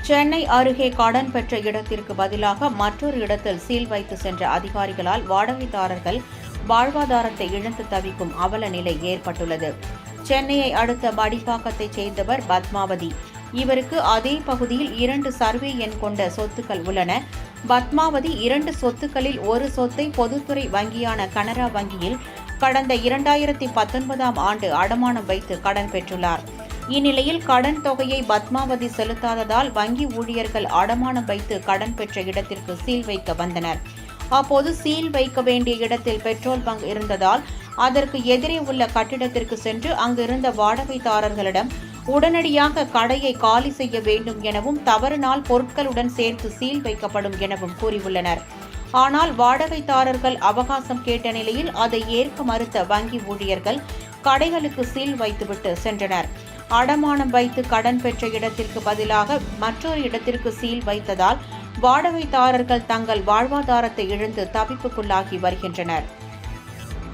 சென்னை அருகே கடன் பெற்ற இடத்திற்கு பதிலாக மற்றொரு இடத்தில் சீல் வைத்து சென்ற அதிகாரிகளால் வாடகைதாரர்கள் வாழ்வாதாரத்தை இழந்து தவிக்கும் அவல நிலை ஏற்பட்டுள்ளது. சென்னையை அடுத்த மடிப்பாக்கத்தைச் சேர்ந்தவர் பத்மாவதி. இவருக்கு அதே பகுதியில் 2 சர்வே எண் கொண்ட சொத்துக்கள் உள்ளன. பத்மாவதி 2 சொத்துக்களில் ஒரு சொத்தை பொதுத்துறை வங்கியான கனரா வங்கியில் கடந்த 2019ஆம் ஆண்டு அடமானம் வைத்து கடன் பெற்றுள்ளார். இந்நிலையில் கடன் தொகையை பத்மாவதி செலுத்தாததால் வங்கி ஊழியர்கள் அடமானம் வைத்து கடன் பெற்ற இடத்திற்கு சீல் வைக்க வந்தனர். அப்போது சீல் வைக்க வேண்டிய இடத்தில் பெட்ரோல் பங்க் இருந்ததால் அதற்கு எதிரே உள்ள கட்டிடத்திற்கு சென்று அங்கிருந்த வாடகைதாரர்களிடம் உடனடியாக கடையை காலி செய்ய வேண்டும் எனவும் தவறினால் பொருட்களுடன் சேர்த்து சீல் வைக்கப்படும் எனவும் கூறியுள்ளனர். ஆனால் வாடகைதாரர்கள் அவகாசம் கேட்ட நிலையில் அதை ஏற்க மறுத்த வங்கி ஊழியர்கள் கடைகளுக்கு சீல் வைத்துவிட்டு சென்றனர். அடமானம் வைத்து கடன் பெற்ற இடத்திற்கு பதிலாக மற்றொரு இடத்திற்கு சீல் வைத்ததால் வாடகைதாரர்கள் தங்கள் வாழ்வாதாரத்தை இழந்து தவிப்புக்குள்ளாகி வருகின்றனர்.